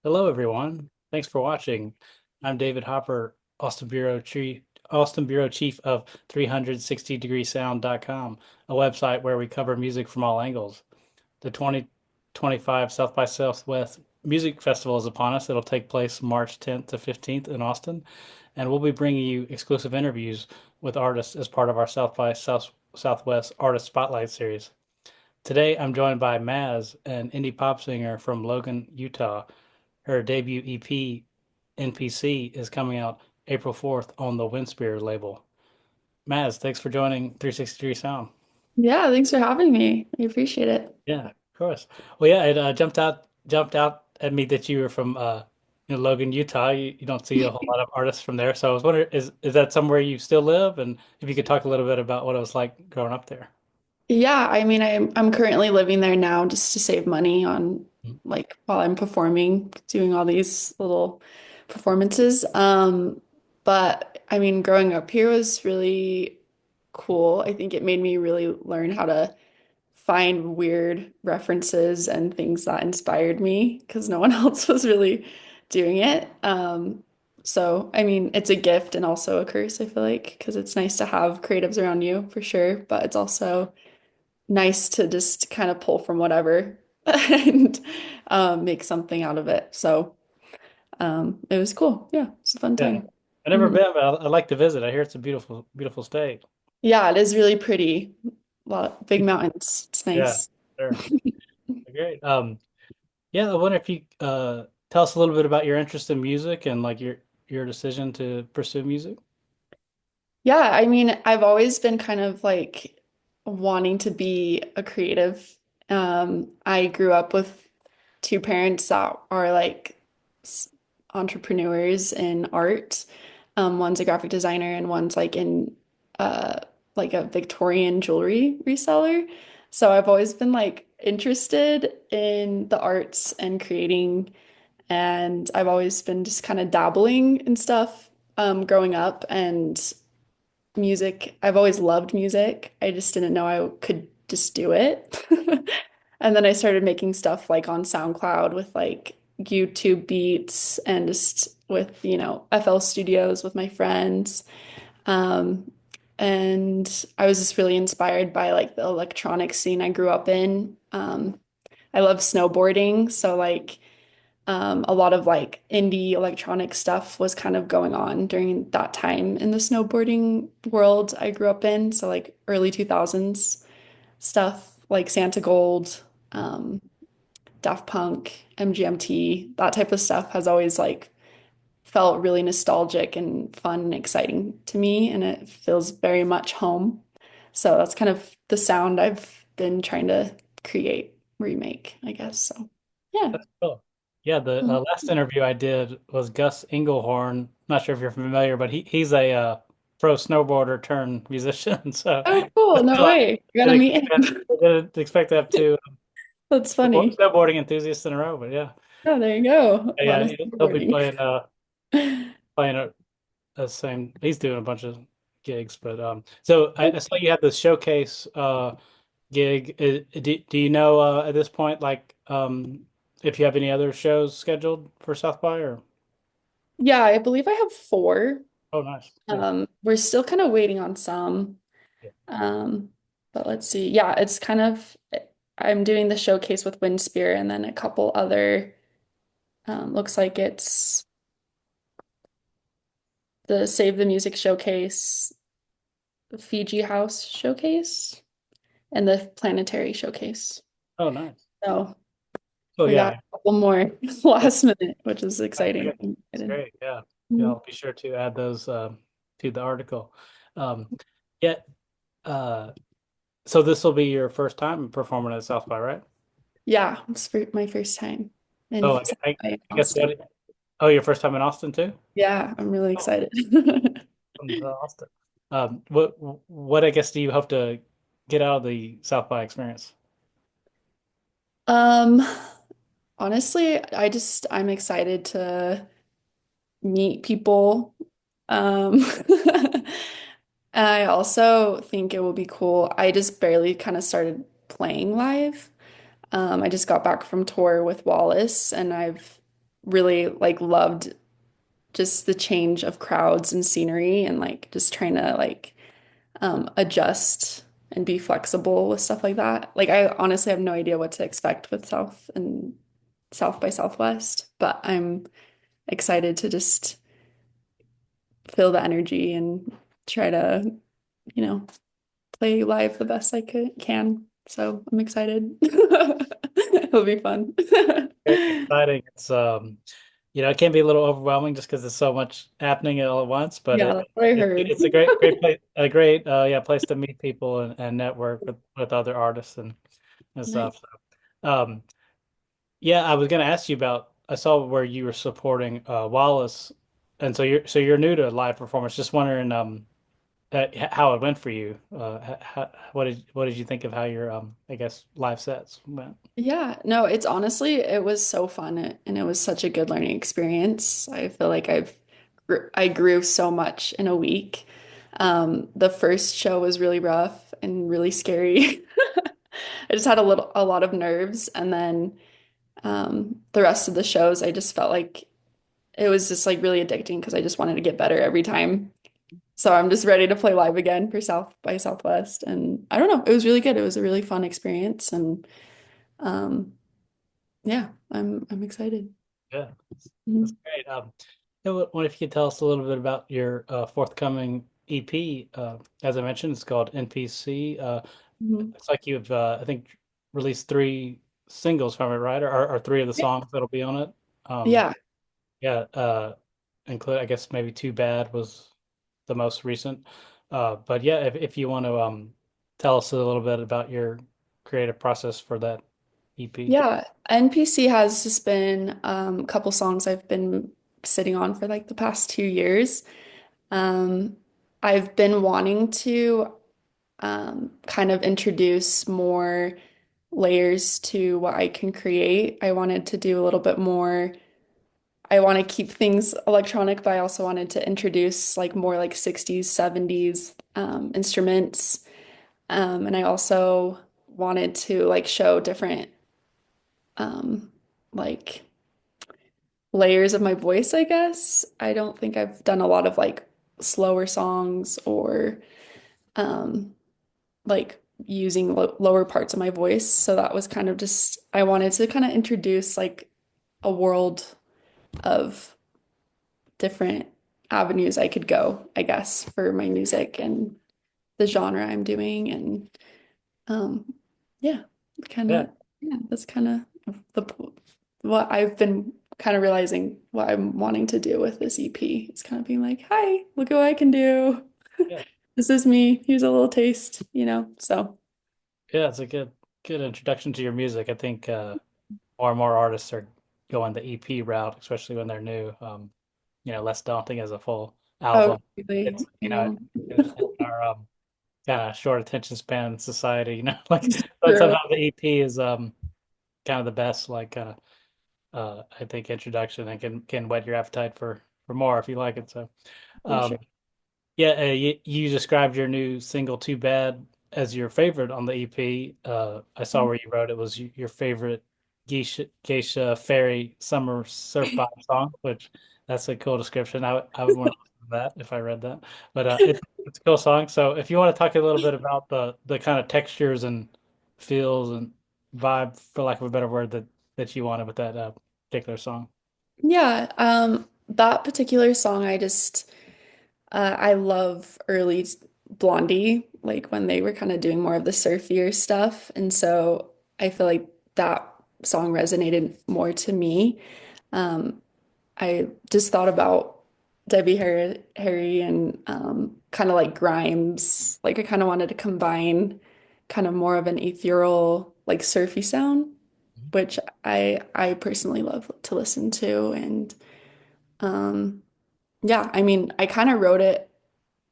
Hello, everyone. Thanks for watching. I'm David Hopper, Austin Bureau Chief of 360degreesound.com, a website where we cover music from all angles. The 2025 South by Southwest Music Festival is upon us. It'll take place March 10th to 15th in Austin, and we'll be bringing you exclusive interviews with artists as part of our Southwest Artist Spotlight series. Today, I'm joined by Maz, an indie pop singer from Logan, Utah. Her debut EP, NPC, is coming out April 4th on the Windspear label. Maz, thanks for joining 360 Sound. Yeah, thanks for having me. I appreciate it. Yeah, of course. Well, yeah, it jumped out at me that you were from Logan, Utah. You don't see a whole lot of artists from there, so I was wondering, is that somewhere you still live? And if you could talk a little bit about what it was like growing up there. Yeah, I mean, I'm currently living there now just to save money on Mhm. like while I'm performing, doing all these little performances. But I mean, growing up here was really cool. I think it made me really learn how to find weird references and things that inspired me because no one else was really doing it. So, I mean, it's a gift and also a curse, I feel like, because it's nice to have creatives around you for sure, but it's also nice to just kind of pull from whatever and make something out of it. So, it was cool. Yeah, it's a fun Yeah, time. I've never Mhm. been, but I'd like to visit. I hear it's a beautiful, beautiful state. Yeah, it is really pretty. A lot big mountains. It's Yeah, nice. sure. Great. Yeah, I wonder if you tell us a little bit about your interest in music and like your decision to pursue music. Yeah, I mean, I've always been kind of like wanting to be a creative. I grew up with two parents that are like s- entrepreneurs in art. One's a graphic designer and one's like in uh like a Victorian jewelry reseller. So I've always been like interested in the arts and creating, and I've always been just kind of dabbling in stuff growing up and music. I've always loved music. I just didn't know I could just do it. And then I started making stuff like on SoundCloud with like YouTube beats and just with, FL Studios with my friends. Um, and I was just really inspired by like the electronic scene I grew up in. I love snowboarding, so like a lot of like indie electronic stuff was kind of going on during that time in the snowboarding world I grew up in. So like early 2000s stuff like Santa Gold, um, Daft Punk, MGMT, that type of stuff has always like felt really nostalgic and fun and exciting to me, and it feels very much home. So that's kind of the sound I've been trying to create, remake, I guess. So yeah. That's cool. Yeah, the last interview I did was Gus Engelhorn. Not sure if you're familiar, but he's a pro snowboarder turned musician. So Oh, cool. No so I way. You gotta didn't meet expect, him. I didn't expect to have two That's funny. snowboarding enthusiasts in a row. But yeah, Oh, there you go. A lot yeah, of he'll be snowboarding. playing the same. He's doing a bunch of gigs, but so I saw you had the showcase gig. Do you know at this point like if you have any other shows scheduled for South by or? Yeah, I believe I have four. Oh, nice. Yeah. We're still kind of waiting on some. Yeah. Um, but let's see. Yeah, it's kind of I'm doing the showcase with Windspear and then a couple other looks like it's the Save the Music showcase, the Fiji House showcase, and the Planetary showcase. Oh, nice. So Oh, we got yeah. a couple more Yeah. last minute, which is I exciting. guess I'm that's excited. great. Yeah. Yeah. Mhm. I'll be sure to add those to the article. Um, yeah. Uh, so this will be your first time performing at South by, right? Yeah, it's my first time Oh, in I guess Austin. what? Oh, your first time in Austin too? Yeah, I'm really Oh, excited. from Austin. What I guess do you hope to get out of the South by experience? Um, Honestly, I'm excited to meet people. Um, I also think it will be cool. I just barely kind of started playing live. I just got back from tour with Wallace, and I've really like loved just the change of crowds and scenery and like just trying to like adjust and be flexible with stuff like that. Like I honestly have no idea what to expect with South by Southwest, but I'm excited to just feel the energy and try to, you know, play live the best I can. So I'm excited. It'll be fun. Exciting. It's it can be a little overwhelming just because there's so much happening all at once, but Yeah, that's what I heard. it's a great place, a great place to meet people and network with other artists and Nice. stuff. So, yeah, I was gonna ask you about. I saw where you were supporting Wallace, and so you're new to live performance. Just wondering how it went for you. What did you think of how your I guess live sets went? Yeah, no, it's honestly, it was so fun and it was such a good learning experience. I feel like I grew so much in a week. The first show was really rough and really scary. I just had a lot of nerves, and then the rest of the shows, I just felt like it was just like really addicting because I just wanted to get better every time. So I'm just ready to play live again for South by Southwest, and I don't know, it was really good. It was a really fun experience, and um, yeah, I'm excited. Yeah, that's Mhm. great. What if you could tell us a little bit about your forthcoming EP? As I mentioned, it's called NPC. Mhm. It's like you've, I think, released three singles from it, right? Or three of the songs that'll be on it. Um, Yeah, yeah, include, I guess, maybe Too Bad was the most recent. But yeah, if you want to tell us a little bit about your creative process for that EP. yeah. NPC has just been a couple songs I've been sitting on for like the past 2 years. Um, I've been wanting to kind of introduce more layers to what I can create. I wanted to do a little bit more. I want to keep things electronic, but I also wanted to introduce like more like 60s, 70s instruments. And I also wanted to like show different um, like layers of my voice, I guess. I don't think I've done a lot of like slower songs or um, like using lower parts of my voice. So that was kind of just, I wanted to kind of introduce like a world of different avenues I could go, I guess, for my music and the genre I'm doing. And um, yeah, kind Yeah, of, yeah, that's kind of the what I've been kind of realizing what I'm wanting to do with this EP. It's kind of being like, hi, look at what I can do. yeah. This is me. Here's a little taste, you know? So, Yeah, it's a good introduction to your music. I think more and more artists are going the EP route, especially when they're new. Less daunting as a full oh, album. really? It's I know. in our kind of short attention span society, like It's but true, somehow the EP is kind of the best like I think introduction and can whet your appetite for more if you like it. So for um sure. yeah, you described your new single "Too Bad" as your favorite on the EP. I saw where you wrote it was your favorite Geisha Fairy Summer Surf Vibe song, which that's a cool description. I would want to listen to that if I read that. But it's a cool song. So if you want to talk a little bit about the kind of textures and feels and vibe, for lack of a better word, that you wanted with that particular song. Yeah, that particular song, I love early Blondie, like when they were kind of doing more of the surfier stuff. And so I feel like that song resonated more to me. Um, I just thought about Harry and kind of like Grimes. Like I kind of wanted to combine kind of more of an ethereal, like surfy sound, which I personally love to listen to. And um, yeah, I mean, I kind of wrote it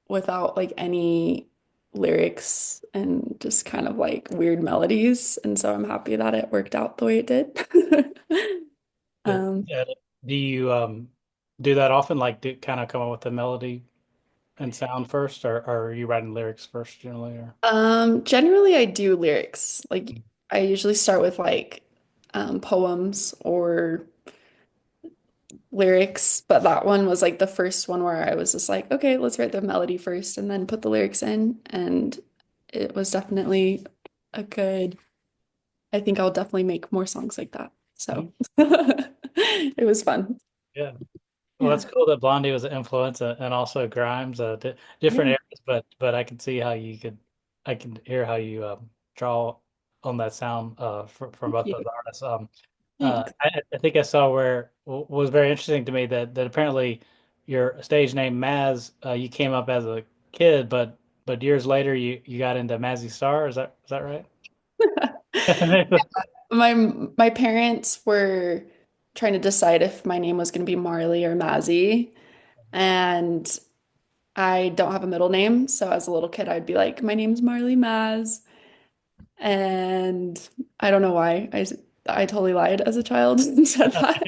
without like any lyrics and just kind of like weird melodies. And so I'm happy that it worked out the way it did. Good. Um, Do you do that often? Like, do kind of come up with the melody and sound first, or are you writing lyrics first generally? Or Generally I do lyrics. Like I usually start with like poems or lyrics, but that one was like the first one where I was just like, okay, let's write the melody first and then put the lyrics in. And it was definitely a good, I think I'll definitely make more songs like that. Mhm. So it was fun. Yeah. Well, that's Yeah. cool that Blondie was an influence and also Grimes, di different Yeah. areas, but I can see how you could, I can hear how you draw on that sound from Thank both you. those artists. Thanks. I think I saw where was very interesting to me that apparently your stage name Maz, you came up as a kid, but years later you got into Mazzy Star. Is that right? My parents were trying to decide if my name was going to be Marley or Mazzy, and I don't have a middle name, so as a little kid, I'd be like, "My name's Marley Maz," and I don't know why I totally lied as a child and said that.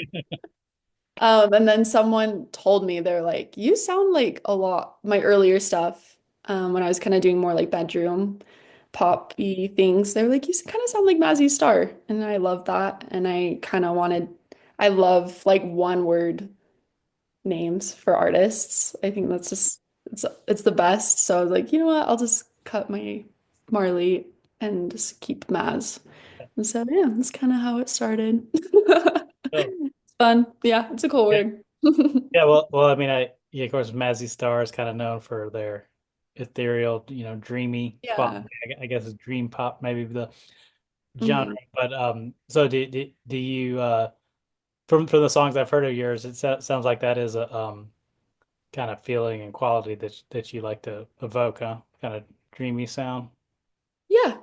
And then someone told me they're like, "You sound like a lot." My earlier stuff, when I was kind of doing more like bedroom poppy things, they're like, "You kind of sound like Mazzy Star," and I love that. And I kind of wanted, I love like one word names for artists. I think that's just it's the best. So I was like, you know what? I'll just cut my Marley and just keep Maz. And so yeah, that's kind of how it started. Oh, It's fun. Yeah, it's a cool yeah. word. Yeah, well, I mean, yeah, of course, Mazzy Star is kind of known for their ethereal, dreamy quality. Yeah. I guess it's dream pop, maybe the genre. Mhm. But so do you from the songs I've heard of yours, it sounds like that is a kind of feeling and quality that you like to evoke, huh? Kind of dreamy sound. Yeah.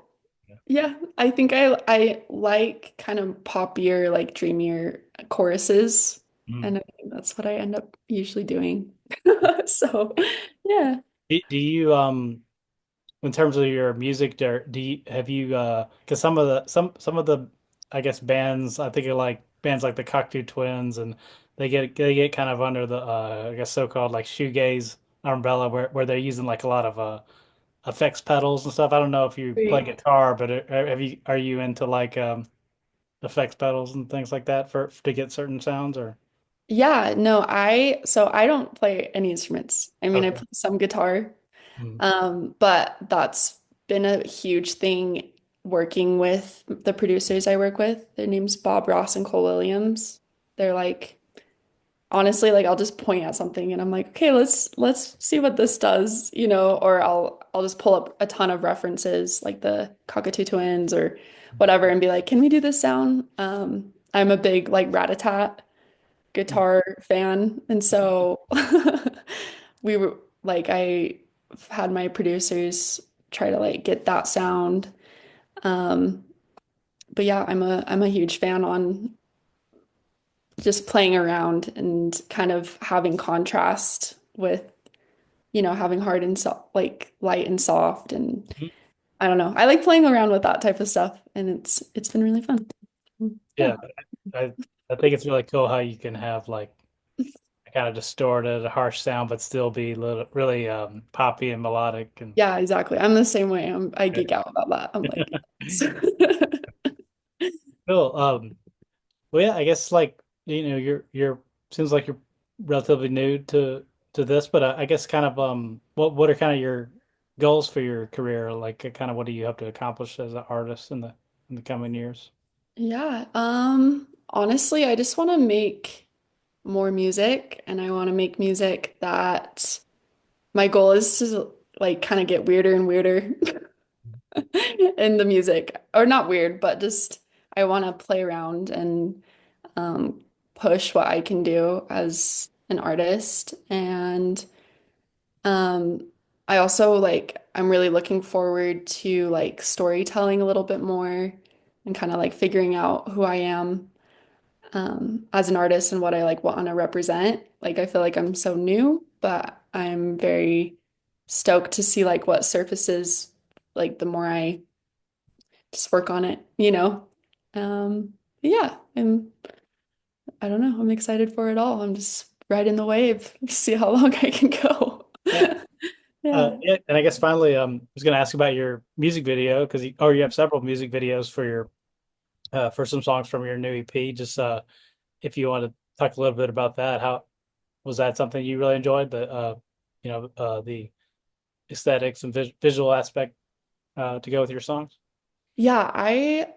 Yeah. Yeah. I think I like kind of poppier, like dreamier choruses. Mhm. And I think that's what I end up usually doing. So yeah. Do you in terms of your music, do you have you because some of the I guess bands I think are like bands like the Cocteau Twins and they get kind of under the I guess so-called like shoegaze umbrella where they're using like a lot of effects pedals and stuff. I don't know if you play Great. guitar, but are you into like effects pedals and things like that for to get certain sounds or Yeah, no, so I don't play any instruments. I mean, I okay. play some guitar, Mm, but that's been a huge thing working with the producers I work with. Their name's Bob Ross and Cole Williams. They're like, honestly, like I'll just point at something and I'm like, okay, let's see what this does, or I'll just pull up a ton of references like the Cockatoo Twins or whatever and be like, can we do this sound? I'm a big like rat-a-tat mm, guitar fan. And so we were like I had my producers try to like get that sound. Um, but yeah, I'm a huge fan on just playing around and kind of having contrast with, having hard and like light and soft and mm. I don't know. I like playing around with that type of stuff and it's been really fun. Yeah. Yeah, I I think it's really cool how you can have like a kind of distorted, harsh sound, but still be really poppy and melodic and Yeah, exactly. I'm the same way. I geek out about that. I'm like, cool. Well, yeah, I guess like you're seems like you're relatively new to this, but I guess kind of what are kind of your goals for your career? Like kind of what do you hope to accomplish as an artist in the coming years? Yeah, honestly, I just want to make more music and I want to make music that my goal is to like kind of get weirder and weirder in the music. Or not weird, but just I want to play around and um push what I can do as an artist. And um I also like I'm really looking forward to like storytelling a little bit more and kind of like figuring out who I am as an artist and what I like want to represent. Like I feel like I'm so new, but I'm very stoked to see like what surfaces like the more I just work on it. Yeah, I don't know, I'm excited for it all. I'm just riding the wave, see how long I can go. Yeah. Yeah. Yeah, and I guess finally, I was going to ask about your music video because you have several music videos for your for some songs from your new EP. Just if you want to talk a little bit about that. How was that something you really enjoyed? The aesthetics and visual aspect to go with your songs? Yeah, I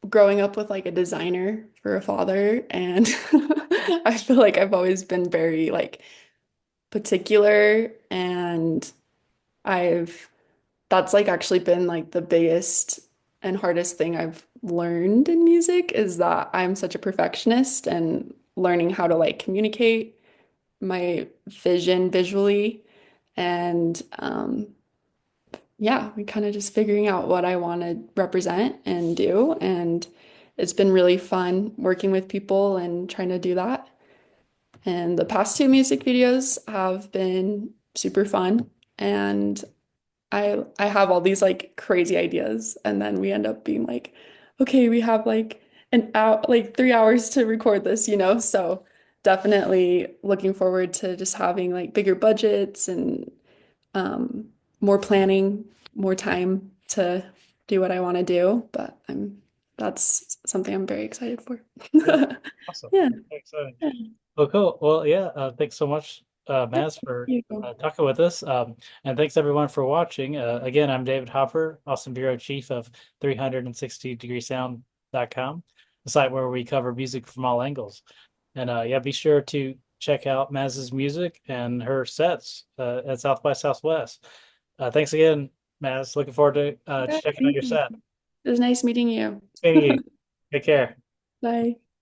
growing up with like a designer for a father, and I feel like I've always been very like particular, and I've that's like actually been like the biggest and hardest thing I've learned in music is that I'm such a perfectionist, and learning how to like communicate my vision visually, and yeah, we kind of just figuring out what I want to represent and do. And it's been really fun working with people and trying to do that. And the past two music videos have been super fun. And I have all these like crazy ideas. And then we end up being like, okay, we have like an hour, like 3 hours to record this, you know? So definitely looking forward to just having like bigger budgets and um, more planning, more time to do what I want to do. But that's something I'm very excited for. Yeah, awesome. Yeah. Exciting. Yeah. Well, cool. Well, yeah, thanks so much, Yep. Maz, for Thank you. talking with us. And thanks everyone for watching. Again, I'm David Hopper, Austin Bureau Chief of 360degreesound.com, the site where we cover music from all angles. And yeah, be sure to check out Maz's music and her sets at South by Southwest. Thanks again, Maz. Looking forward to Yeah, checking out thank your you. set. It was nice meeting you. Seeing you. Take care. Bye.